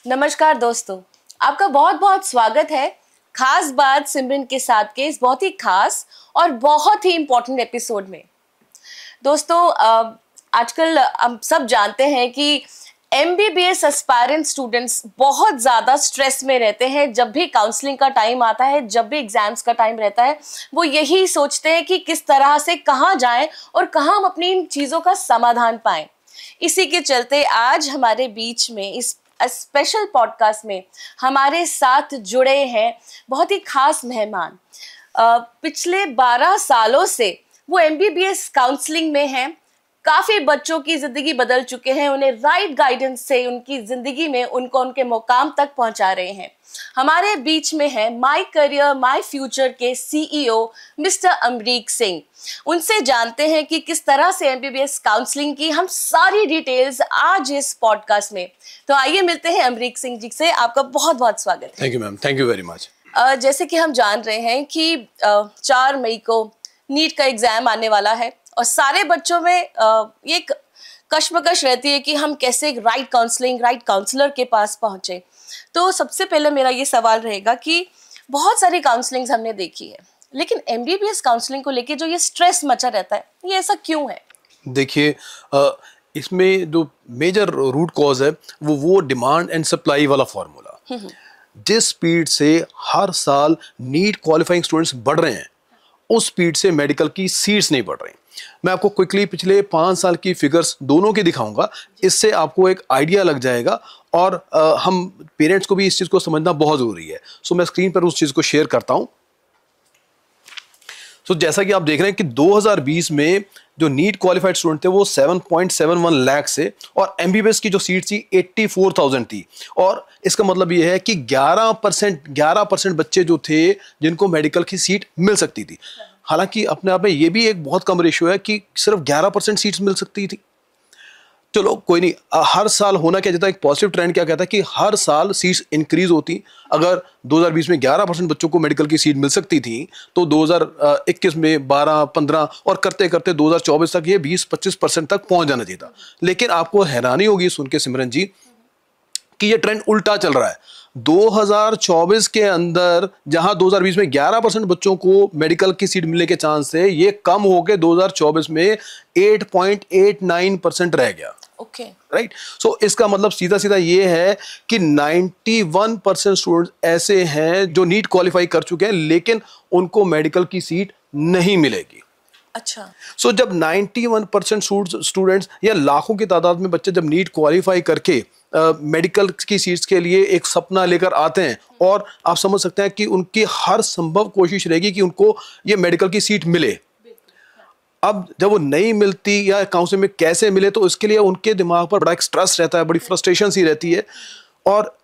नमस्कार दोस्तों, आपका बहुत बहुत स्वागत है खास बात सिमरन के साथ के इस बहुत ही खास और बहुत ही इम्पोर्टेंट एपिसोड में। दोस्तों, आजकल हम सब जानते हैं कि MBBS एस्पायरेंट स्टूडेंट्स बहुत ज़्यादा स्ट्रेस में रहते हैं। जब भी काउंसलिंग का टाइम आता है, जब भी एग्जाम्स का टाइम रहता है, वो यही सोचते हैं कि किस तरह से कहाँ जाएं और कहाँ हम अपनी इन चीज़ों का समाधान पाएं। इसी के चलते आज हमारे बीच में इस स्पेशल पॉडकास्ट में हमारे साथ जुड़े हैं बहुत ही खास मेहमान। पिछले 12 सालों से वो MBBS काउंसलिंग में हैं। काफ़ी बच्चों की ज़िंदगी बदल चुके हैं, उन्हें राइट गाइडेंस से उनकी ज़िंदगी में उनको उनके मुकाम तक पहुंचा रहे हैं। हमारे बीच में है माई करियर माई फ्यूचर के CEO मिस्टर अमरीक सिंह। उनसे जानते हैं कि किस तरह से MBBS काउंसलिंग की हम सारी डिटेल्स आज इस पॉडकास्ट में। तो आइए मिलते हैं अमरीक सिंह जी से। आपका बहुत बहुत स्वागत है। Thank you ma'am, thank you very much. जैसे कि हम जान रहे हैं कि 4 मई को नीट का एग्जाम आने वाला है और सारे बच्चों में एक कश्मकश रहती है कि हम कैसे राइट काउंसलिंग, राइट काउंसलर के पास पहुंचे। तो सबसे पहले मेरा ये सवाल रहेगा कि बहुत सारी काउंसलिंग्स हमने देखी है, लेकिन MBBS काउंसलिंग को लेके जो ये स्ट्रेस मचा रहता है, ये ऐसा क्यों है? देखिए, इसमें जो मेजर रूट कॉज है वो डिमांड एंड सप्लाई वाला फॉर्मूला। जिस स्पीड से हर साल नीट क्वालिफाइंग स्टूडेंट्स बढ़ रहे हैं, उस स्पीड से मेडिकल की सीट्स नहीं बढ़ रही। मैं आपको क्विकली पिछले 5 साल की फिगर्स दोनों की दिखाऊंगा, इससे आपको एक आइडिया लग जाएगा और हम पेरेंट्स को भी इस चीज़ को समझना बहुत ज़रूरी है। सो मैं स्क्रीन पर उस चीज़ को शेयर करता हूँ। तो जैसा कि आप देख रहे हैं कि 2020 में जो नीट क्वालिफाइड स्टूडेंट थे वो 7.71 लाख से, और MBBS की जो सीट थी 84,000 थी। और इसका मतलब ये है कि 11% बच्चे जो थे जिनको मेडिकल की सीट मिल सकती थी। हालांकि अपने आप में ये भी एक बहुत कम रेशियो है कि सिर्फ 11% सीट्स मिल सकती थी। चलो कोई नहीं, हर साल होना क्या चाहता है, एक पॉजिटिव ट्रेंड क्या कहता है कि हर साल सीट्स इंक्रीज होती। अगर 2020 में 11% बच्चों को मेडिकल की सीट मिल सकती थी, तो 2021 में 12, 15 और करते करते 2024 तक ये 20-25% तक पहुंच जाना चाहिए था। लेकिन आपको हैरानी होगी सुन के सिमरन जी कि ये ट्रेंड उल्टा चल रहा है। 2024 के अंदर जहां 2020 में 11% बच्चों को मेडिकल की सीट मिलने के चांस थे, ये कम हो के 2024 में 8.89% रह गया। Okay, right. सो इसका मतलब सीधा सीधा ये है कि 91% स्टूडेंट्स ऐसे हैं जो नीट क्वालिफाई कर चुके हैं, लेकिन उनको मेडिकल की सीट नहीं मिलेगी। अच्छा। सो जब 91% स्टूडेंट्स या लाखों की तादाद में बच्चे जब नीट क्वालिफाई करके मेडिकल की सीट्स के लिए एक सपना लेकर आते हैं, और आप समझ सकते हैं कि उनकी हर संभव कोशिश रहेगी कि उनको ये मेडिकल की सीट मिले। अब जब वो नहीं मिलती या काउंसलिंग में कैसे मिले, तो इसके लिए उनके दिमाग पर बड़ा एक स्ट्रेस रहता है, बड़ी फ्रस्ट्रेशन सी रहती है। और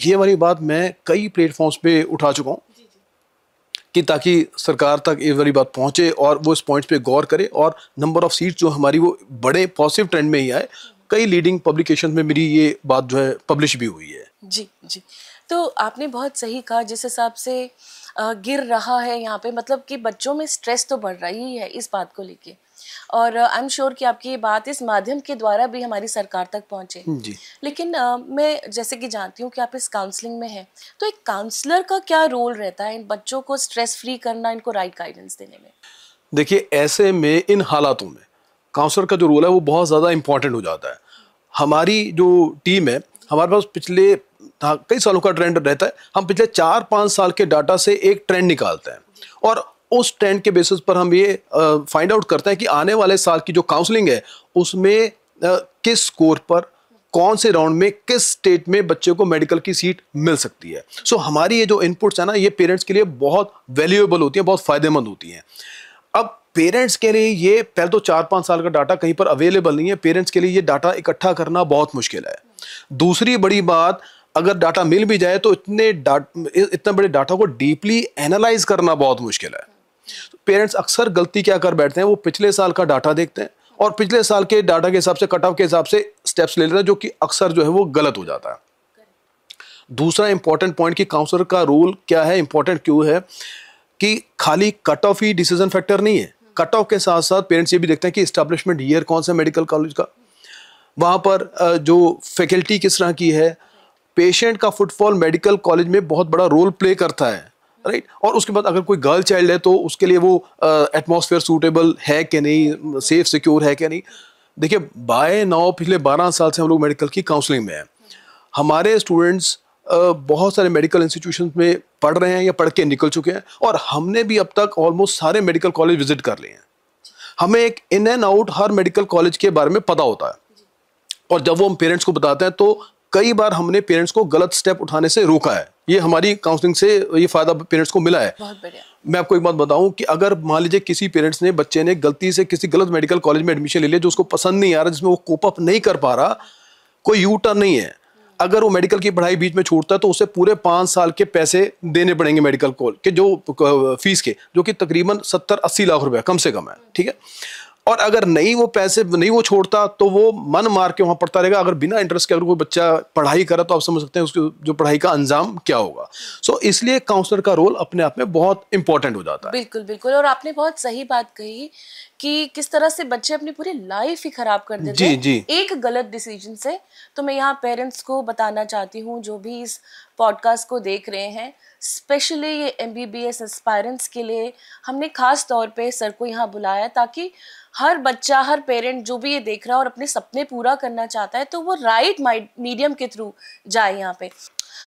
ये वाली बात मैं कई प्लेटफॉर्म्स पे उठा चुका हूँ कि ताकि सरकार तक ये वाली बात पहुंचे और वो इस पॉइंट पे गौर करे, और नंबर ऑफ सीट्स जो हमारी वो बड़े पॉजिटिव ट्रेंड में ही आए। कई लीडिंग पब्लिकेशन में मेरी ये बात जो है पब्लिश भी हुई है। जी जी, तो आपने बहुत सही कहा। जिस हिसाब से गिर रहा है यहाँ पे, मतलब कि बच्चों में स्ट्रेस तो बढ़ रही है इस बात को लेके, और आई एम श्योर कि आपकी ये बात इस माध्यम के द्वारा भी हमारी सरकार तक पहुँचे। जी। लेकिन मैं जैसे कि जानती हूँ कि आप इस काउंसलिंग में हैं, तो एक काउंसलर का क्या रोल रहता है इन बच्चों को स्ट्रेस फ्री करना, इनको राइट गाइडेंस देने में? देखिए, ऐसे में इन हालातों में काउंसलर का जो रोल है वो बहुत ज़्यादा इंपॉर्टेंट हो जाता है। हमारी जो टीम है, हमारे पास पिछले कई सालों का ट्रेंड रहता है। हम पिछले 4-5 साल के डाटा से एक ट्रेंड निकालते हैं, और उस ट्रेंड के बेसिस पर हम ये फाइंड आउट करते हैं कि आने वाले साल की जो काउंसलिंग है उसमें किस स्कोर पर, कौन से राउंड में, किस स्टेट में बच्चे को मेडिकल की सीट मिल सकती है। सो हमारी ये जो इनपुट्स है ना, ये पेरेंट्स के लिए बहुत वैल्यूएबल होती है, बहुत फायदेमंद होती हैं। अब पेरेंट्स के लिए ये पहले तो 4-5 साल का डाटा कहीं पर अवेलेबल नहीं है। पेरेंट्स के लिए ये डाटा इकट्ठा करना बहुत मुश्किल है। दूसरी बड़ी बात, अगर डाटा मिल भी जाए तो इतने बड़े डाटा को डीपली एनालाइज करना बहुत मुश्किल है। पेरेंट्स अक्सर गलती क्या कर बैठते हैं, वो पिछले साल का डाटा देखते हैं और पिछले साल के डाटा के हिसाब से, कट ऑफ के हिसाब से स्टेप्स ले लेते हैं, जो कि अक्सर जो है वो गलत हो जाता है। दूसरा इंपॉर्टेंट पॉइंट कि काउंसलर का रोल क्या है, इंपॉर्टेंट क्यों है, कि खाली कट ऑफ ही डिसीजन फैक्टर नहीं है। कट ऑफ के साथ साथ पेरेंट्स ये भी देखते हैं कि एस्टैब्लिशमेंट ईयर कौन सा मेडिकल कॉलेज का, वहाँ पर जो फैकल्टी किस तरह की है, पेशेंट का फुटफॉल मेडिकल कॉलेज में बहुत बड़ा रोल प्ले करता है, राइट। और उसके बाद अगर कोई गर्ल चाइल्ड है तो उसके लिए वो एटमॉस्फेयर सूटेबल है कि नहीं, सेफ सिक्योर है कि नहीं। देखिए बाय नाउ पिछले 12 साल से हम लोग मेडिकल की काउंसलिंग में हैं। हमारे स्टूडेंट्स बहुत सारे मेडिकल इंस्टीट्यूशन में पढ़ रहे हैं या पढ़ के निकल चुके हैं, और हमने भी अब तक ऑलमोस्ट सारे मेडिकल कॉलेज विजिट कर लिए हैं। हमें एक in and out her medical college के बारे में पता होता है, और जब वो हम पेरेंट्स को बताते हैं तो कई बार हमने पेरेंट्स को गलत स्टेप उठाने से रोका है। ये हमारी काउंसलिंग से ये फायदा पेरेंट्स को मिला है। बहुत बढ़िया। मैं आपको एक बात बताऊं कि अगर मान लीजिए किसी पेरेंट्स ने, बच्चे ने गलती से किसी गलत मेडिकल कॉलेज में एडमिशन ले लिया जो उसको पसंद नहीं आ रहा, जिसमें वो कोप अप नहीं कर पा रहा, कोई यू टर्न नहीं है। अगर वो मेडिकल की पढ़ाई बीच में छोड़ता है तो उसे पूरे 5 साल के पैसे देने पड़ेंगे मेडिकल कॉलेज के, जो फीस के, जो कि तकरीबन 70-80 लाख रुपए कम से कम है, ठीक है। और अगर नहीं वो पैसे नहीं वो छोड़ता तो वो मन मार के वहां पढ़ता रहेगा। अगर बिना इंटरेस्ट के अगर कोई बच्चा पढ़ाई करे तो आप समझ सकते हैं उसकी जो पढ़ाई का अंजाम क्या होगा। सो इसलिए काउंसलर का रोल अपने आप में बहुत इंपॉर्टेंट हो जाता है। बिल्कुल बिल्कुल, और आपने बहुत सही बात कही कि किस तरह से बच्चे अपनी पूरी लाइफ ही खराब कर देते हैं जी। एक गलत डिसीजन से। तो मैं यहाँ पेरेंट्स को बताना चाहती हूँ जो भी इस पॉडकास्ट को देख रहे हैं, स्पेशली ये MBBS एस्पायरेंट्स के लिए हमने खास तौर पे सर को यहाँ बुलाया ताकि हर बच्चा, हर पेरेंट जो भी ये देख रहा है और अपने सपने पूरा करना चाहता है तो वो राइट मीडियम के थ्रू जाए यहाँ पे।